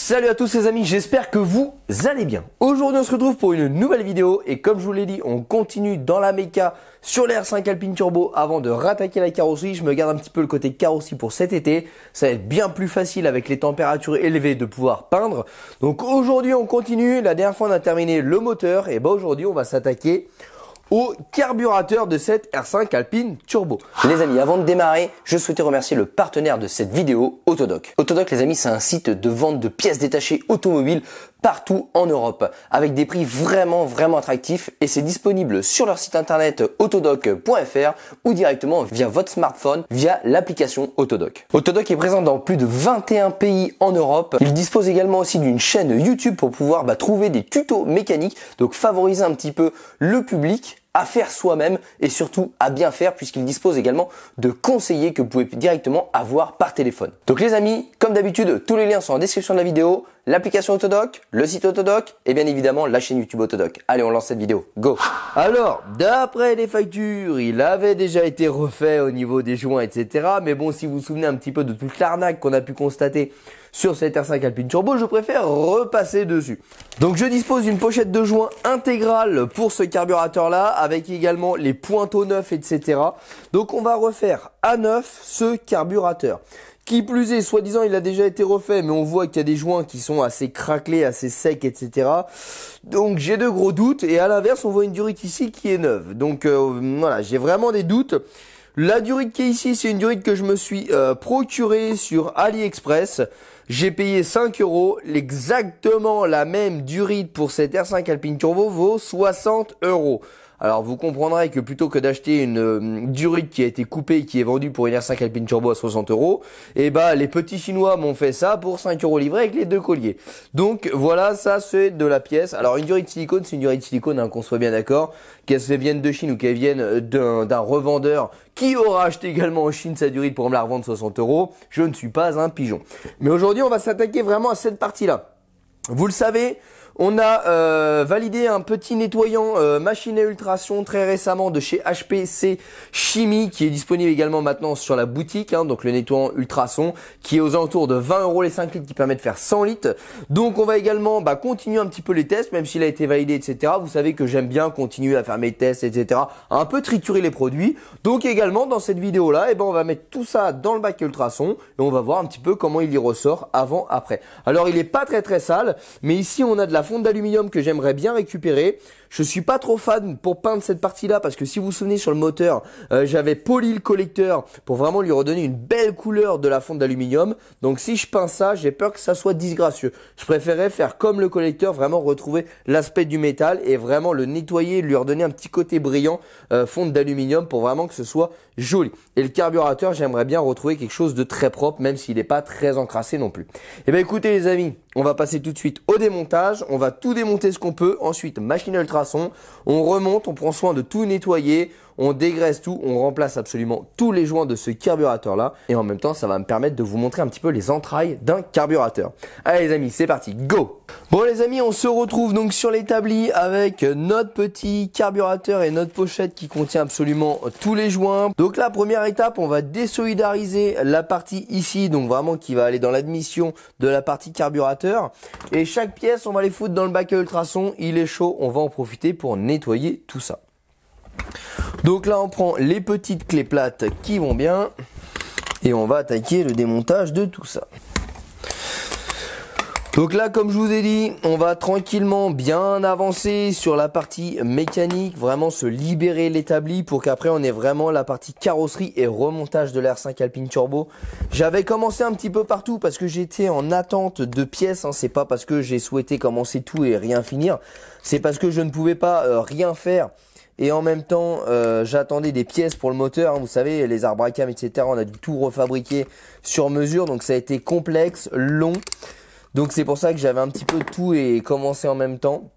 Salut à tous les amis, j'espère que vous allez bien. Aujourd'hui on se retrouve pour une nouvelle vidéo et comme je vous l'ai dit, on continue dans la méca sur les R5 Alpine Turbo avant de rattaquer la carrosserie. Je me garde un petit peu le côté carrosserie pour cet été. Ça va être bien plus facile avec les températures élevées de pouvoir peindre. Donc aujourd'hui on continue, la dernière fois on a terminé le moteur et aujourd'hui on va s'attaquer au carburateur de cette R5 Alpine Turbo. Les amis, avant de démarrer, je souhaitais remercier le partenaire de cette vidéo, Autodoc. Autodoc, les amis, c'est un site de vente de pièces détachées automobiles partout en Europe, avec des prix vraiment attractifs et c'est disponible sur leur site internet autodoc.fr ou directement via votre smartphone via l'application Autodoc. Autodoc est présent dans plus de 21 pays en Europe. Il dispose également aussi d'une chaîne YouTube pour pouvoir trouver des tutos mécaniques, donc favoriser un petit peu le public à faire soi-même et surtout à bien faire puisqu'il dispose également de conseillers que vous pouvez directement avoir par téléphone. Donc les amis, comme d'habitude, tous les liens sont en description de la vidéo, l'application Autodoc, le site Autodoc et bien évidemment la chaîne YouTube Autodoc. Allez, on lance cette vidéo, go! Alors, d'après les factures, il avait déjà été refait au niveau des joints, etc. Mais bon, si vous vous souvenez un petit peu de toute l'arnaque qu'on a pu constater sur cette R5 Alpine Turbo, je préfère repasser dessus. Donc je dispose d'une pochette de joints intégrale pour ce carburateur là, avec également les pointeaux neufs, etc. Donc on va refaire à neuf ce carburateur. Qui plus est, soi-disant il a déjà été refait, mais on voit qu'il y a des joints qui sont assez craquelés, assez secs, etc. Donc j'ai de gros doutes, et à l'inverse on voit une durite ici qui est neuve. Donc voilà, j'ai vraiment des doutes. La durite qui est ici, c'est une durite que je me suis procurée sur AliExpress. J'ai payé 5 €. Exactement la même durite pour cette R5 Alpine Turbo vaut 60 €. Alors vous comprendrez que plutôt que d'acheter une durite qui a été coupée et qui est vendue pour une R5 Alpine Turbo à 60 €, et les petits Chinois m'ont fait ça pour 5 € livrés avec les deux colliers. Donc voilà, ça c'est de la pièce. Alors une durite silicone, c'est une durite silicone, qu'on soit bien d'accord, qu'elle vienne de Chine ou qu'elle vienne d'un revendeur qui aura acheté également en Chine sa durite pour me la revendre 60 €, je ne suis pas un pigeon. Mais aujourd'hui on va s'attaquer vraiment à cette partie-là. Vous le savez, on a validé un petit nettoyant machine à ultrason très récemment de chez HPC Chimie qui est disponible également maintenant sur la boutique. Donc le nettoyant ultrason qui est aux alentours de 20 € les 5 litres qui permet de faire 100 litres. Donc on va également continuer un petit peu les tests même s'il a été validé, etc. Vous savez que j'aime bien continuer à faire mes tests, etc. Un peu triturer les produits. Donc également dans cette vidéo là, on va mettre tout ça dans le bac à ultrason et on va voir un petit peu comment il y ressort avant, après. Alors il est pas très sale, mais ici on a de la fonte d'aluminium que j'aimerais bien récupérer. Je suis pas trop fan pour peindre cette partie-là parce que si vous vous souvenez sur le moteur, j'avais poli le collecteur pour vraiment lui redonner une belle couleur de la fonte d'aluminium. Donc si je peins ça, j'ai peur que ça soit disgracieux. Je préférais faire comme le collecteur, vraiment retrouver l'aspect du métal et vraiment le nettoyer, lui redonner un petit côté brillant fonte d'aluminium pour vraiment que ce soit joli. Et le carburateur, j'aimerais bien retrouver quelque chose de très propre même s'il n'est pas très encrassé non plus. Et bien écoutez les amis, on va passer tout de suite au démontage. On va tout démonter ce qu'on peut. Ensuite, machine à ultrason. On remonte, on prend soin de tout nettoyer. On dégraisse tout, on remplace absolument tous les joints de ce carburateur là. Et en même temps, ça va me permettre de vous montrer un petit peu les entrailles d'un carburateur. Allez les amis, c'est parti, go! Bon les amis, on se retrouve donc sur l'établi avec notre petit carburateur et notre pochette qui contient absolument tous les joints. Donc la première étape, on va désolidariser la partie ici, donc vraiment qui va aller dans l'admission de la partie carburateur. Et chaque pièce, on va les foutre dans le bac à ultrason. Il est chaud, on va en profiter pour nettoyer tout ça. Donc là on prend les petites clés plates qui vont bien et on va attaquer le démontage de tout ça. Donc là comme je vous ai dit, on va tranquillement bien avancer sur la partie mécanique, vraiment se libérer l'établi pour qu'après on ait vraiment la partie carrosserie et remontage de l'R5 Alpine Turbo. J'avais commencé un petit peu partout parce que j'étais en attente de pièces, c'est pas parce que j'ai souhaité commencer tout et rien finir, c'est parce que je ne pouvais pas rien faire. Et en même temps, j'attendais des pièces pour le moteur. Vous savez, les arbres à cam, etc. On a dû tout refabriquer sur mesure. Donc ça a été complexe, long. Donc c'est pour ça que j'avais un petit peu tout et commencé en même temps.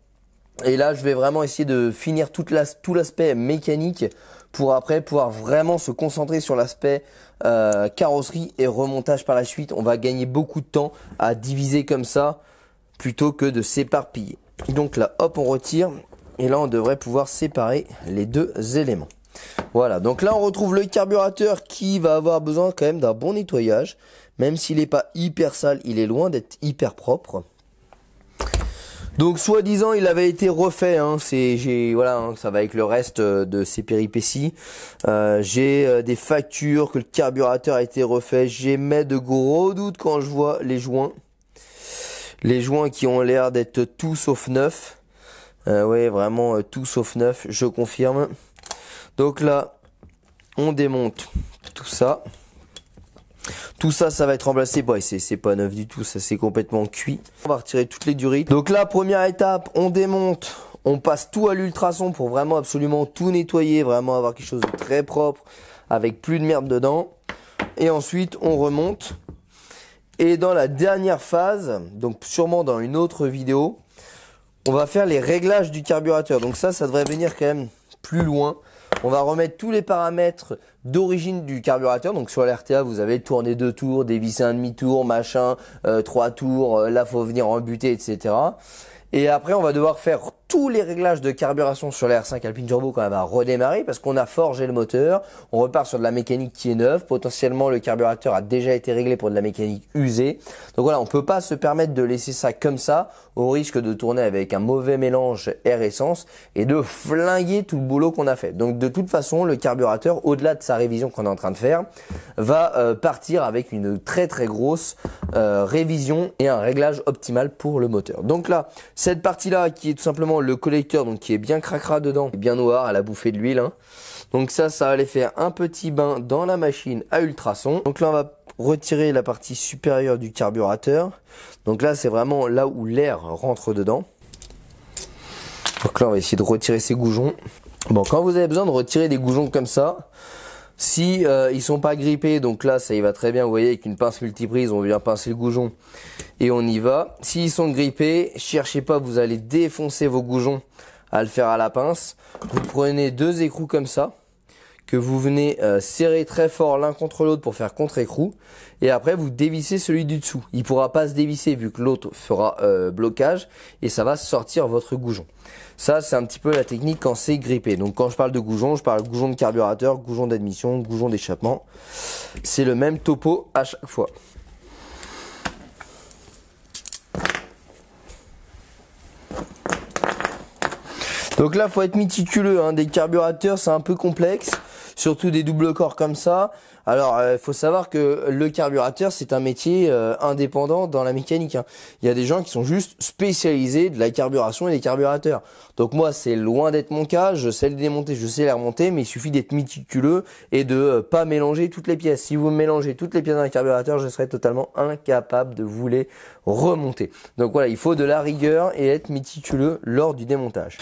Et là, je vais vraiment essayer de finir tout l'aspect mécanique pour après pouvoir vraiment se concentrer sur l'aspect carrosserie et remontage par la suite. On va gagner beaucoup de temps à diviser comme ça plutôt que de s'éparpiller. Donc là, hop, on retire. Et là, on devrait pouvoir séparer les deux éléments. Voilà, donc là, on retrouve le carburateur qui va avoir besoin quand même d'un bon nettoyage. Même s'il n'est pas hyper sale, il est loin d'être hyper propre. Donc soi-disant il avait été refait, hein, voilà, hein, ça va avec le reste de ces péripéties. J'ai des factures que le carburateur a été refait. J'émets de gros doutes quand je vois les joints. Les joints qui ont l'air d'être tout sauf neufs. Ouais, vraiment tout sauf neuf, je confirme. Donc là, on démonte tout ça. Tout ça, ça va être remplacé. Bon, c'est pas neuf du tout, ça c'est complètement cuit. On va retirer toutes les durites. Donc là, première étape, on démonte. On passe tout à l'ultrason pour vraiment absolument tout nettoyer. Vraiment avoir quelque chose de très propre avec plus de merde dedans. Et ensuite, on remonte. Et dans la dernière phase, donc sûrement dans une autre vidéo, on va faire les réglages du carburateur. Donc ça devrait venir quand même plus loin. On va remettre tous les paramètres d'origine du carburateur. Donc sur l'RTA, vous avez tourné 2 tours, dévisser un demi-tour, machin, 3 tours, là faut venir en butée, etc. Et après, on va devoir faire tous les réglages de carburation sur la R5 Alpine Turbo quand elle va redémarrer parce qu'on a forgé le moteur. On repart sur de la mécanique qui est neuve. Potentiellement, le carburateur a déjà été réglé pour de la mécanique usée. Donc voilà, on peut pas se permettre de laisser ça comme ça au risque de tourner avec un mauvais mélange air-essence et de flinguer tout le boulot qu'on a fait. Donc de toute façon, le carburateur, au-delà de sa révision qu'on est en train de faire, va partir avec une très très grosse révision et un réglage optimal pour le moteur. Donc là, cette partie-là qui est tout simplement le collecteur, donc qui est bien cracra dedans, bien noir, elle a bouffé de l'huile, hein. Donc ça va aller faire un petit bain dans la machine à ultrasons. Donc là, on va retirer la partie supérieure du carburateur. Donc là, c'est vraiment là où l'air rentre dedans. Donc là, on va essayer de retirer ces goujons. Bon, quand vous avez besoin de retirer des goujons comme ça, si ils sont pas grippés, donc là ça y va très bien, vous voyez, avec une pince multiprise on vient pincer le goujon et on y va. S'ils sont grippés, cherchez pas, vous allez défoncer vos goujons à le faire à la pince. Vous prenez 2 écrous comme ça que vous venez serrer très fort l'un contre l'autre pour faire contre-écrou, et après vous dévissez celui du dessous. Il pourra pas se dévisser vu que l'autre fera blocage et ça va sortir votre goujon. Ça, c'est un petit peu la technique quand c'est grippé. Donc quand je parle de goujon, je parle goujon de carburateur, goujon d'admission, goujon d'échappement. C'est le même topo à chaque fois. Donc là, faut être méticuleux, hein. Des carburateurs, c'est un peu complexe, surtout des double corps comme ça. Alors, faut savoir que le carburateur, c'est un métier indépendant dans la mécanique, hein. Il y a des gens qui sont juste spécialisés de la carburation et des carburateurs. Donc moi, c'est loin d'être mon cas. Je sais les démonter, je sais les remonter, mais il suffit d'être méticuleux et de pas mélanger toutes les pièces. Si vous mélangez toutes les pièces d'un carburateur, je serais totalement incapable de vous les remonter. Donc voilà, il faut de la rigueur et être méticuleux lors du démontage.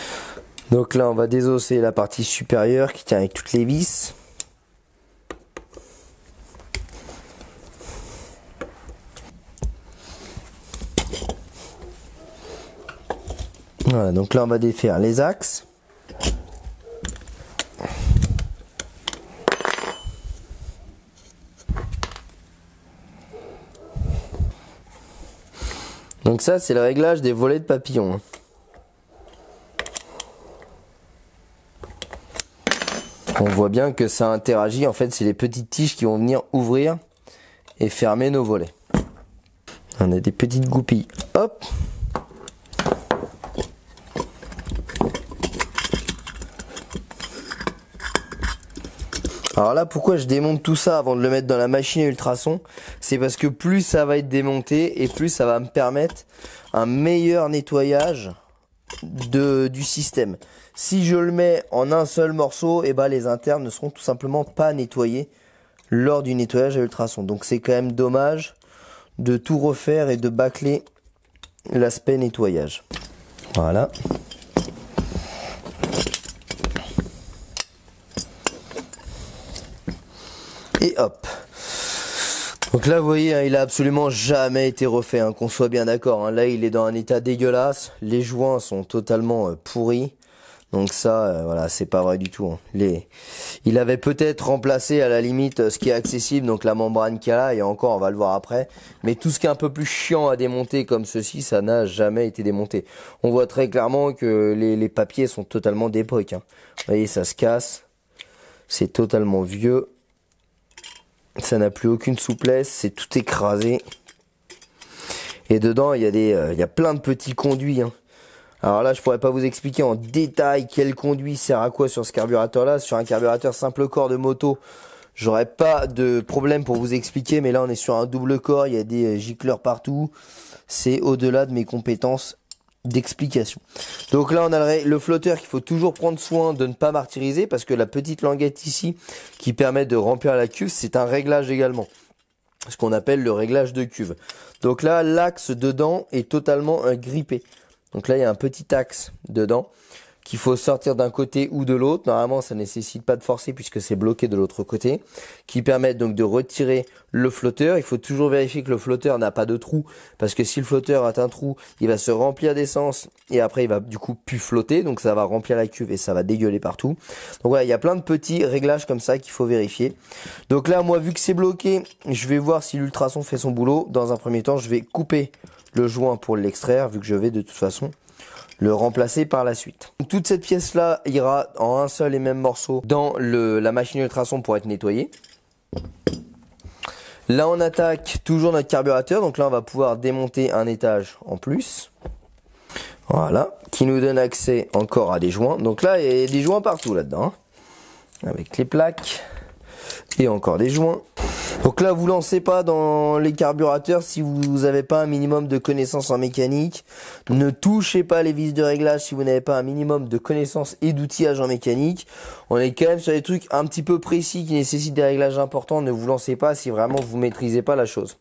Donc là, on va désosser la partie supérieure qui tient avec toutes les vis. Voilà, donc là, on va défaire les axes. Donc ça, c'est le réglage des volets de papillon. On voit bien que ça interagit, en fait c'est les petites tiges qui vont venir ouvrir et fermer nos volets. On a des petites goupilles, hop. Alors là, pourquoi je démonte tout ça avant de le mettre dans la machine à ultrasons? C'est parce que plus ça va être démonté et plus ça va me permettre un meilleur nettoyage du système. Si je le mets en un seul morceau, et les internes ne seront tout simplement pas nettoyés lors du nettoyage à ultrasons. Donc c'est quand même dommage de tout refaire et de bâcler l'aspect nettoyage. Voilà. Et hop. Donc là, vous voyez, hein, il a absolument jamais été refait, hein, qu'on soit bien d'accord, hein. Là, il est dans un état dégueulasse. Les joints sont totalement pourris. Donc ça, voilà, c'est pas vrai du tout, hein. Il avait peut-être remplacé à la limite ce qui est accessible, donc la membrane qu'il y a là, et encore, on va le voir après. Mais tout ce qui est un peu plus chiant à démonter comme ceci, ça n'a jamais été démonté. On voit très clairement que les papiers sont totalement d'époque, hein. Vous voyez, ça se casse. C'est totalement vieux. ça n'a plus aucune souplesse, c'est tout écrasé. Et dedans, il y a plein de petits conduits, hein. Alors là, je pourrais pas vous expliquer en détail quel conduit sert à quoi sur ce carburateur-là. Sur un carburateur simple corps de moto, j'aurais pas de problème pour vous expliquer, mais là, on est sur un double corps, il y a des gicleurs partout. C'est au-delà de mes compétences d'explication. Donc là, on a le flotteur qu'il faut toujours prendre soin de ne pas martyriser, parce que la petite languette ici, qui permet de remplir la cuve, c'est un réglage également. Ce qu'on appelle le réglage de cuve. Donc là, l'axe dedans est totalement grippé. Donc là, il y a un petit axe dedans qu'il faut sortir d'un côté ou de l'autre. Normalement, ça nécessite pas de forcer puisque c'est bloqué de l'autre côté, qui permettent donc de retirer le flotteur. Il faut toujours vérifier que le flotteur n'a pas de trou, parce que si le flotteur a un trou, il va se remplir d'essence et après il va du coup plus flotter, donc ça va remplir la cuve et ça va dégueuler partout. Donc voilà, il y a plein de petits réglages comme ça qu'il faut vérifier. Donc là, moi, vu que c'est bloqué, je vais voir si l'ultrason fait son boulot. Dans un premier temps, je vais couper le joint pour l'extraire, vu que je vais de toute façon le remplacer par la suite. Toute cette pièce là ira en un seul et même morceau dans la machine ultrason pour être nettoyée. Là, on attaque toujours notre carburateur, donc là on va pouvoir démonter un étage en plus, voilà, qui nous donne accès encore à des joints. Donc là, il y a des joints partout là-dedans, hein, avec les plaques et encore des joints. Donc là, vous lancez pas dans les carburateurs si vous n'avez pas un minimum de connaissances en mécanique. Ne touchez pas les vis de réglage si vous n'avez pas un minimum de connaissances et d'outillage en mécanique. On est quand même sur des trucs un petit peu précis qui nécessitent des réglages importants. Ne vous lancez pas si vraiment vous maîtrisez pas la chose.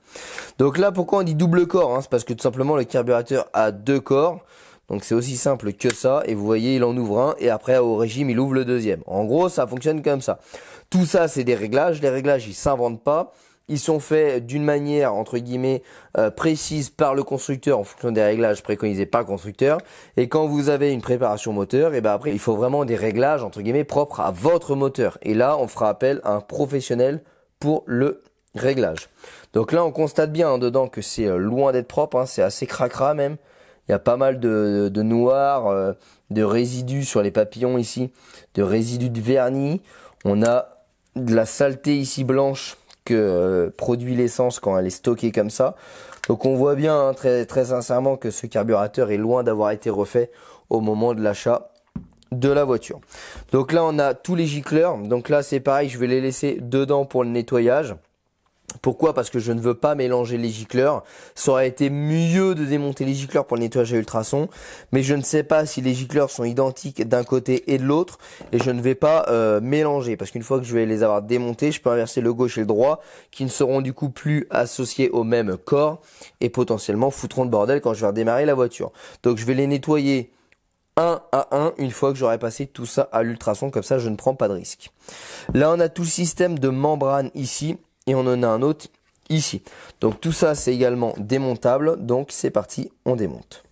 Donc là, pourquoi on dit double corps, hein? C'est parce que tout simplement le carburateur a deux corps. Donc c'est aussi simple que ça, et vous voyez, il en ouvre un, et après au régime, il ouvre le deuxième. En gros, ça fonctionne comme ça. Tout ça, c'est des réglages. Les réglages, ils s'inventent pas. Ils sont faits d'une manière, entre guillemets, précise par le constructeur en fonction des réglages préconisés par le constructeur. Et quand vous avez une préparation moteur, et ben après, il faut vraiment des réglages, entre guillemets, propres à votre moteur. Et là, on fera appel à un professionnel pour le réglage. Donc là, on constate bien hein, dedans que c'est loin d'être propre, hein, c'est assez cracra même. Il y a pas mal de noir, de résidus sur les papillons ici, de résidus de vernis. On a de la saleté ici blanche que produit l'essence quand elle est stockée comme ça. Donc on voit bien hein, très sincèrement que ce carburateur est loin d'avoir été refait au moment de l'achat de la voiture. Donc là on a tous les gicleurs. Donc là c'est pareil, je vais les laisser dedans pour le nettoyage. Pourquoi? Parce que je ne veux pas mélanger les gicleurs. Ça aurait été mieux de démonter les gicleurs pour le nettoyage à ultrasons, mais je ne sais pas si les gicleurs sont identiques d'un côté et de l'autre, et je ne vais pas mélanger, parce qu'une fois que je vais les avoir démontés, je peux inverser le gauche et le droit, qui ne seront du coup plus associés au même corps, et potentiellement foutront le bordel quand je vais redémarrer la voiture. Donc je vais les nettoyer un à un une fois que j'aurai passé tout ça à l'ultrason, comme ça je ne prends pas de risque. Là on a tout le système de membrane ici, et on en a un autre ici. Donc tout ça c'est également démontable. Donc c'est parti, on démonte.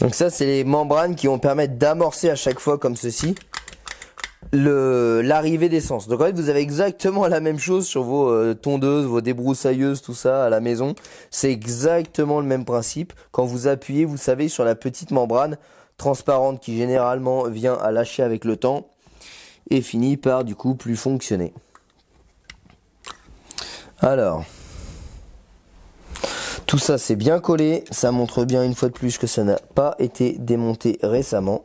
Donc ça c'est les membranes qui vont permettre d'amorcer à chaque fois comme ceci l'arrivée d'essence. Donc en fait vous avez exactement la même chose sur vos tondeuses, vos débroussailleuses, tout ça à la maison. C'est exactement le même principe. Quand vous appuyez, vous savez, sur la petite membrane transparente qui généralement vient à lâcher avec le temps et finit par du coup plus fonctionner. Alors, tout ça c'est bien collé, ça montre bien une fois de plus que ça n'a pas été démonté récemment.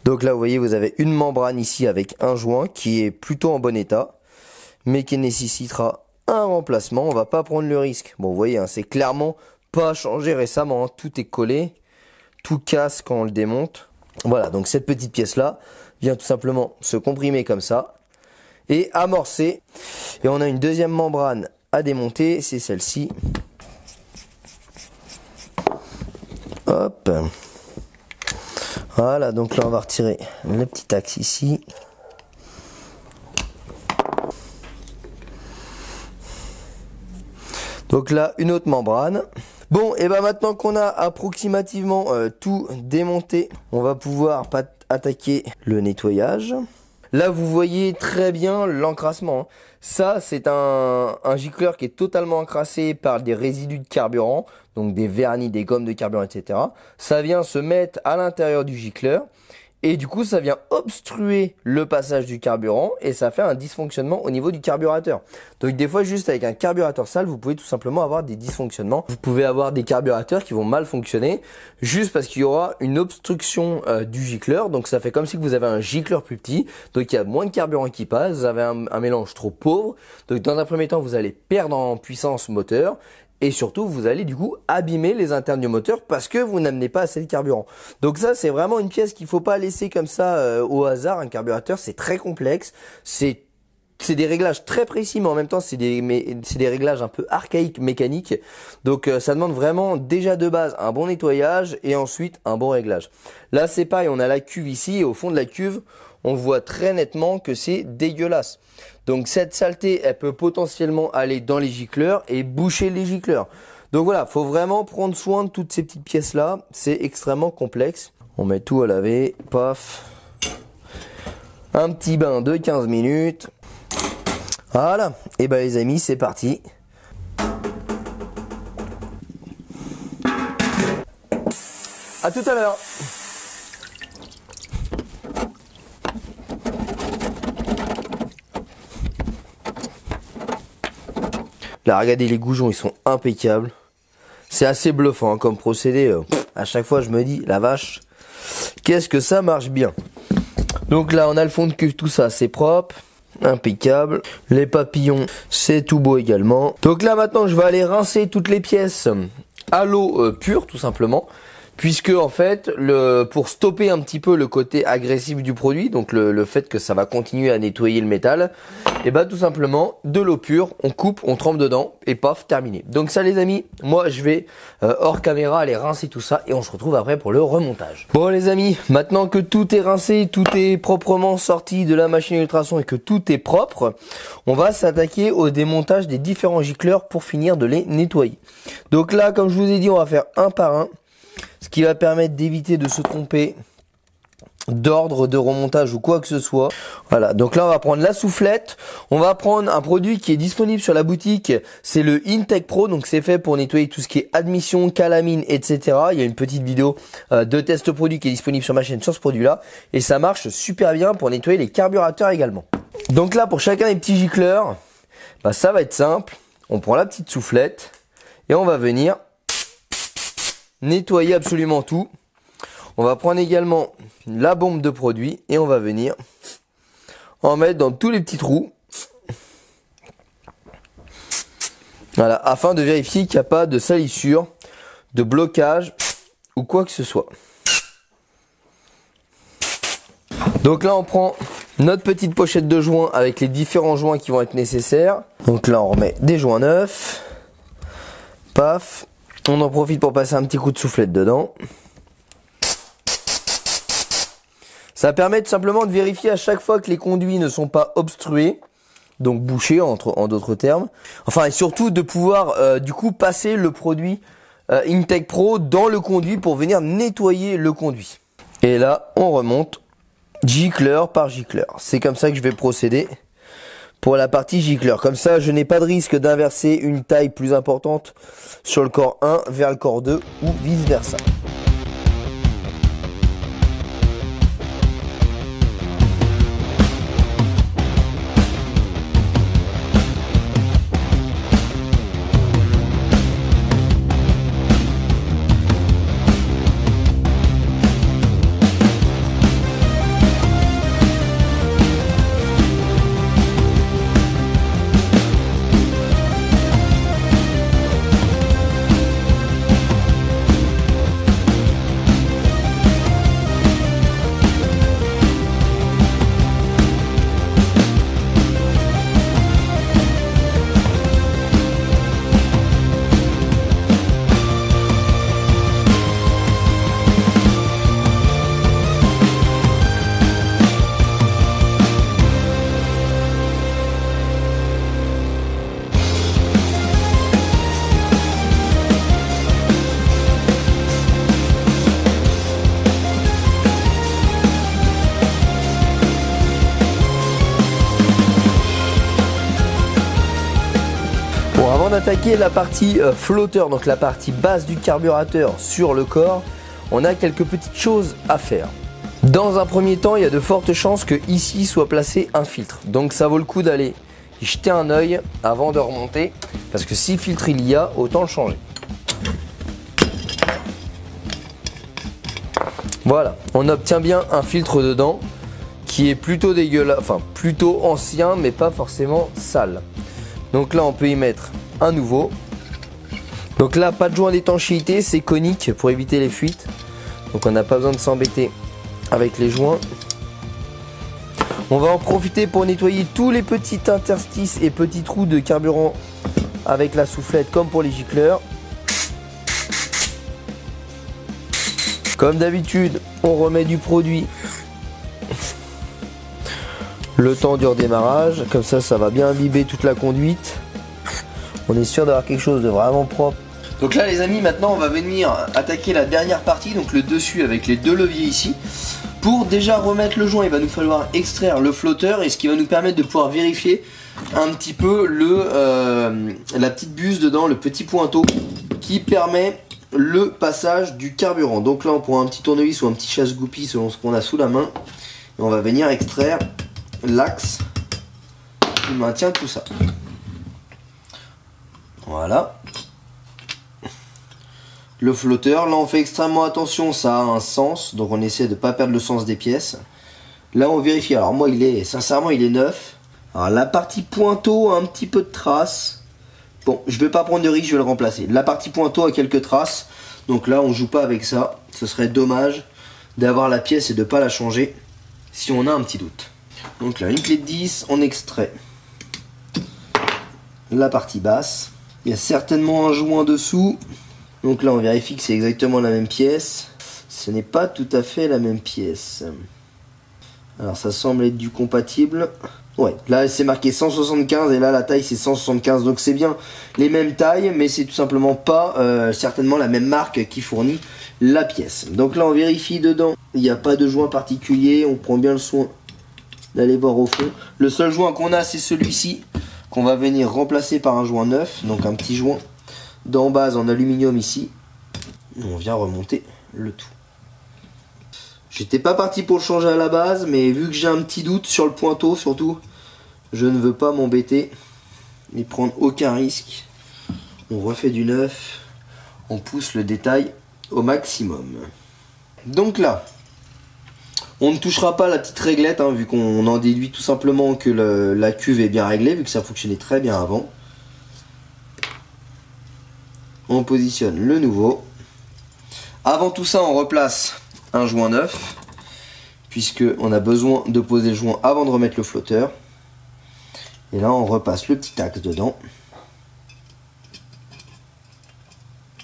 Donc là vous voyez, vous avez une membrane ici avec un joint qui est plutôt en bon état, mais qui nécessitera un remplacement. On va pas prendre le risque. Bon vous voyez, hein, c'est clairement pas changé récemment, hein. Tout est collé, tout casse quand on le démonte. Voilà, donc cette petite pièce là vient tout simplement se comprimer comme ça et amorcer. Et on a une deuxième membrane à démonter, c'est celle-ci. Hop. Voilà, donc là on va retirer le petit axe ici. Donc là une autre membrane. Bon, et ben maintenant qu'on a approximativement tout démonté, on va pouvoir attaquer le nettoyage. Là, vous voyez très bien l'encrassement. Ça, c'est un gicleur qui est totalement encrassé par des résidus de carburant, donc des vernis, des gommes de carburant, etc. Ça vient se mettre à l'intérieur du gicleur Et du coup, ça vient obstruer le passage du carburant et ça fait un dysfonctionnement au niveau du carburateur. Donc des fois, juste avec un carburateur sale, vous pouvez tout simplement avoir des dysfonctionnements. Vous pouvez avoir des carburateurs qui vont mal fonctionner juste parce qu'il y aura une obstruction du gicleur. Donc ça fait comme si vous avez un gicleur plus petit. Donc il y a moins de carburant qui passe. Vous avez un mélange trop pauvre. Donc dans un premier temps, vous allez perdre en puissance moteur. Et surtout, vous allez du coup abîmer les internes du moteur parce que vous n'amenez pas assez de carburant. Donc ça, c'est vraiment une pièce qu'il faut pas laisser comme ça au hasard. Un carburateur, c'est très complexe. C'est des réglages très précis, mais en même temps, c'est des réglages un peu archaïques, mécaniques. Donc ça demande vraiment déjà de base un bon nettoyage et ensuite un bon réglage. Là, c'est pareil, on a la cuve ici et au fond de la cuve, on voit très nettement que c'est dégueulasse. Donc cette saleté, elle peut potentiellement aller dans les gicleurs et boucher les gicleurs. Donc voilà, faut vraiment prendre soin de toutes ces petites pièces là, c'est extrêmement complexe. On met tout à laver, paf. Un petit bain de 15 minutes. Voilà, et ben les amis, c'est parti. À tout à l'heure. Là, regardez, les goujons, ils sont impeccables. C'est assez bluffant hein, comme procédé. À chaque fois, je me dis, la vache, qu'est-ce que ça marche bien. Donc là, on a le fond de cuve, tout ça, c'est propre, impeccable. Les papillons, c'est tout beau également. Donc là, maintenant, je vais aller rincer toutes les pièces à l'eau pure, tout simplement. Puisque en fait, pour stopper un petit peu le côté agressif du produit, donc le fait que ça va continuer à nettoyer le métal, et bah tout simplement de l'eau pure, on coupe, on trempe dedans et paf, terminé. Donc ça les amis, moi je vais hors caméra aller rincer tout ça et on se retrouve après pour le remontage. Bon les amis, maintenant que tout est rincé, tout est proprement sorti de la machine à ultrason et que tout est propre, on va s'attaquer au démontage des différents gicleurs pour finir de les nettoyer. Donc là, comme je vous ai dit, on va faire un par un. Ce qui va permettre d'éviter de se tromper d'ordre de remontage ou quoi que ce soit. Voilà, donc là on va prendre la soufflette, on va prendre un produit qui est disponible sur la boutique, c'est le Intech Pro, donc c'est fait pour nettoyer tout ce qui est admission, calamine, etc. Il y a une petite vidéo de test produit qui est disponible sur ma chaîne sur ce produit là, et ça marche super bien pour nettoyer les carburateurs également. Donc là pour chacun des petits gicleurs, bah, ça va être simple, on prend la petite soufflette et on va venir nettoyer absolument tout. On va prendre également la bombe de produit et on va venir en mettre dans tous les petits trous. Voilà, afin de vérifier qu'il n'y a pas de salissure, de blocage ou quoi que ce soit. Donc là on prend notre petite pochette de joints avec les différents joints qui vont être nécessaires. Donc là on remet des joints neufs. Paf. On en profite pour passer un petit coup de soufflette dedans. Ça permet tout simplement de vérifier à chaque fois que les conduits ne sont pas obstrués, donc bouchés en d'autres termes. Enfin et surtout de pouvoir du coup passer le produit Intech Pro dans le conduit pour venir nettoyer le conduit. Et là on remonte gicleur par gicleur. C'est comme ça que je vais procéder pour la partie gicleur. Comme ça, je n'ai pas de risque d'inverser une taille plus importante sur le corps 1 vers le corps 2 ou vice versa. Avant d'attaquer la partie flotteur, donc la partie basse du carburateur sur le corps, on a quelques petites choses à faire. Dans un premier temps, il y a de fortes chances que ici soit placé un filtre. Donc ça vaut le coup d'aller y jeter un œil avant de remonter. Parce que si filtre il y a, autant le changer. Voilà, on obtient bien un filtre dedans qui est plutôt dégueulasse, enfin plutôt ancien mais pas forcément sale. Donc là on peut y mettre un nouveau. Donc là pas de joint d'étanchéité, c'est conique pour éviter les fuites. Donc on n'a pas besoin de s'embêter avec les joints. On va en profiter pour nettoyer tous les petits interstices et petits trous de carburant avec la soufflette comme pour les gicleurs. Comme d'habitude, on remet du produit le temps du redémarrage. Comme ça, ça va bien imbiber toute la conduite. On est sûr d'avoir quelque chose de vraiment propre. Donc là les amis, maintenant on va venir attaquer la dernière partie, donc le dessus avec les deux leviers ici. Pour déjà remettre le joint, il va nous falloir extraire le flotteur, et ce qui va nous permettre de pouvoir vérifier un petit peu la petite buse dedans, le petit pointeau qui permet le passage du carburant. Donc là on prend un petit tournevis ou un petit chasse-goupille selon ce qu'on a sous la main, et on va venir extraire l'axe qui maintient tout ça. Voilà. Le flotteur, là on fait extrêmement attention, ça a un sens, donc on essaie de ne pas perdre le sens des pièces. Là on vérifie, alors moi sincèrement il est neuf. Alors la partie pointeau a un petit peu de traces. Bon, je vais pas prendre de risque, je vais le remplacer. La partie pointeau a quelques traces, donc là on joue pas avec ça. Ce serait dommage d'avoir la pièce et de pas la changer si on a un petit doute. Donc là une clé de 10, on extrait la partie basse. Il y a certainement un joint dessous. Donc là on vérifie que c'est exactement la même pièce. Ce n'est pas tout à fait la même pièce. Alors ça semble être du compatible. Ouais, là c'est marqué 175 et là la taille c'est 175. Donc c'est bien les mêmes tailles, mais c'est tout simplement pas certainement la même marque qui fournit la pièce. Donc là on vérifie dedans. Il n'y a pas de joint particulier. On prend bien le soin d'aller voir au fond. Le seul joint qu'on a c'est celui-ci, qu'on va venir remplacer par un joint neuf. Donc un petit joint d'en base en aluminium ici. On vient remonter le tout. J'étais pas parti pour le changer à la base, mais vu que j'ai un petit doute sur le pointeau surtout, je ne veux pas m'embêter et prendre aucun risque. On refait du neuf, on pousse le détail au maximum. Donc là, on ne touchera pas la petite réglette, vu qu'on en déduit tout simplement que la cuve est bien réglée, vu que ça fonctionnait très bien avant. On positionne le nouveau. Avant tout ça, on replace un joint neuf, puisque on a besoin de poser le joint avant de remettre le flotteur. Et là, on repasse le petit axe dedans.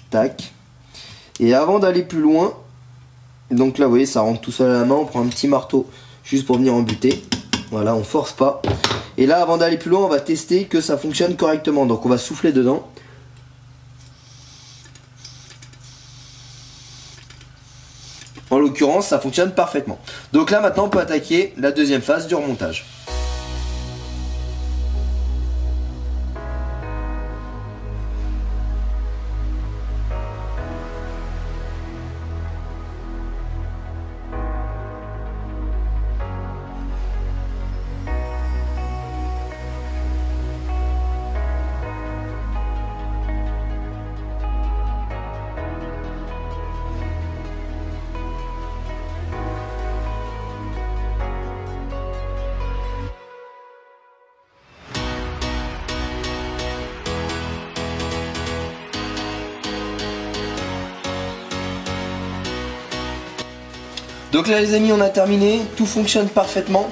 Tac. Et avant d'aller plus loin, donc là, vous voyez, ça rentre tout seul à la main. On prend un petit marteau juste pour venir en buter. Voilà, on force pas. Et là, avant d'aller plus loin, on va tester que ça fonctionne correctement. Donc, on va souffler dedans. En l'occurrence, ça fonctionne parfaitement. Donc là, maintenant, on peut attaquer la deuxième phase du remontage. Donc là les amis, on a terminé, tout fonctionne parfaitement.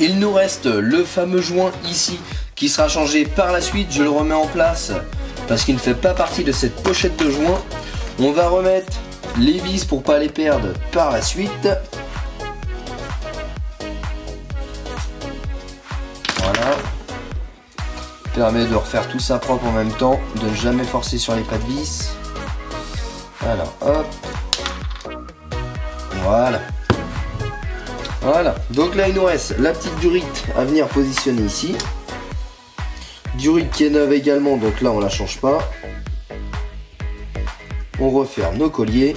Il nous reste le fameux joint ici qui sera changé par la suite. Je le remets en place parce qu'il ne fait pas partie de cette pochette de joint. On va remettre les vis pour pas les perdre par la suite. Voilà. Permet de refaire tout ça propre en même temps, de ne jamais forcer sur les pas de vis. Alors hop. Voilà. Voilà. Donc là il nous reste la petite durite à venir positionner ici. Durite qui est neuve également, donc là on la change pas. On referme nos colliers.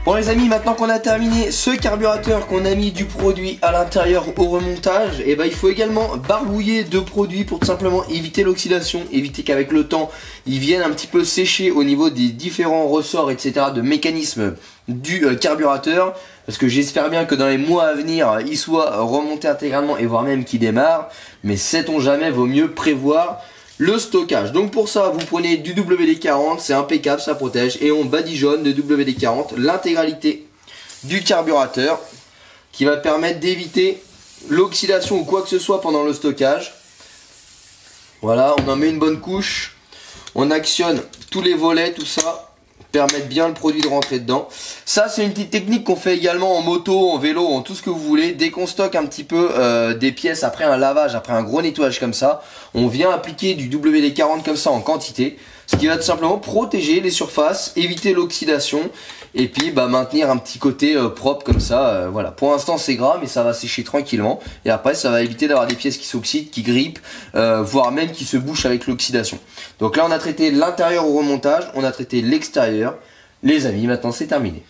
Bon les amis, maintenant qu'on a terminé ce carburateur, qu'on a mis du produit à l'intérieur au remontage, et il faut également barbouiller de produits pour tout simplement éviter l'oxydation, éviter qu'avec le temps ils viennent un petit peu sécher au niveau des différents ressorts etc. de mécanismes du carburateur, parce que j'espère bien que dans les mois à venir il soit remonté intégralement et voire même qu'il démarre, mais sait-on jamais, vaut mieux prévoir le stockage. Donc pour ça vous prenez du WD-40, c'est impeccable, ça protège, et on badigeonne de WD-40 l'intégralité du carburateur qui va permettre d'éviter l'oxydation ou quoi que ce soit pendant le stockage. Voilà, on en met une bonne couche, on actionne tous les volets, tout ça permettre bien le produit de rentrer dedans. Ça c'est une petite technique qu'on fait également en moto, en vélo, en tout ce que vous voulez. Dès qu'on stocke un petit peu des pièces après un lavage, après un gros nettoyage comme ça, on vient appliquer du WD-40 comme ça en quantité, ce qui va tout simplement protéger les surfaces, éviter l'oxydation et puis maintenir un petit côté propre comme ça. Voilà, pour l'instant c'est gras mais ça va sécher tranquillement et après ça va éviter d'avoir des pièces qui s'oxydent, qui grippent, voire même qui se bouchent avec l'oxydation. Donc là on a traité l'intérieur au remontage, on a traité l'extérieur. Les amis, maintenant c'est terminé.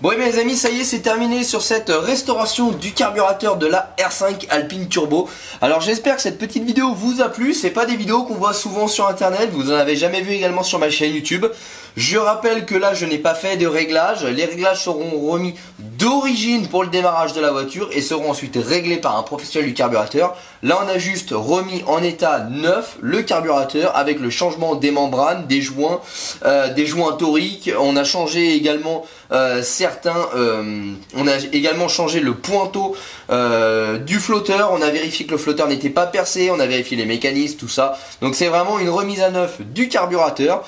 Bon et bien les amis, ça y est, c'est terminé sur cette restauration du carburateur de la R5 Alpine Turbo. Alors j'espère que cette petite vidéo vous a plu. C'est pas des vidéos qu'on voit souvent sur internet, vous en avez jamais vu également sur ma chaîne YouTube. Je rappelle que là je n'ai pas fait de réglages. Les réglages seront remis d'origine pour le démarrage de la voiture et seront ensuite réglés par un professionnel du carburateur. Là on a juste remis en état neuf le carburateur avec le changement des membranes, des joints toriques. On a changé également on a également changé le pointeau du flotteur. On a vérifié que le flotteur n'était pas percé, on a vérifié les mécanismes, tout ça. Donc c'est vraiment une remise à neuf du carburateur.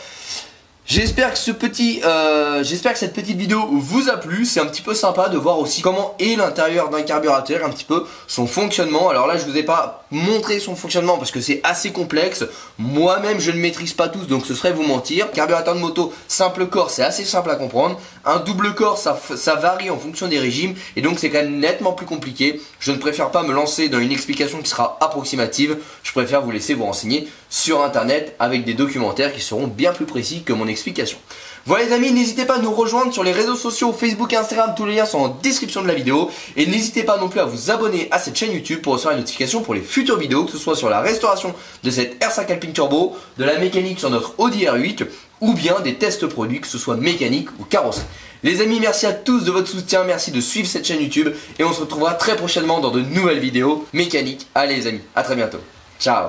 J'espère que cette petite vidéo vous a plu. C'est un petit peu sympa de voir aussi comment est l'intérieur d'un carburateur, un petit peu son fonctionnement. Alors là je vous ai pas montré son fonctionnement parce que c'est assez complexe. Moi-même je ne maîtrise pas tous, donc ce serait vous mentir. Carburateur de moto simple corps, c'est assez simple à comprendre. Un double corps ça varie en fonction des régimes et donc c'est quand même nettement plus compliqué. Je ne préfère pas me lancer dans une explication qui sera approximative. Je préfère vous laisser vous renseigner sur internet avec des documentaires qui seront bien plus précis que mon explication. Voilà les amis, n'hésitez pas à nous rejoindre sur les réseaux sociaux, Facebook et Instagram, tous les liens sont en description de la vidéo. Et n'hésitez pas non plus à vous abonner à cette chaîne YouTube pour recevoir les notifications pour les futures vidéos, que ce soit sur la restauration de cette R5 Alpine Turbo, de la mécanique sur notre Audi R8 ou bien des tests produits, que ce soit mécanique ou carrosserie. Les amis, merci à tous de votre soutien, merci de suivre cette chaîne YouTube et on se retrouvera très prochainement dans de nouvelles vidéos mécaniques. Allez les amis, à très bientôt. Ciao.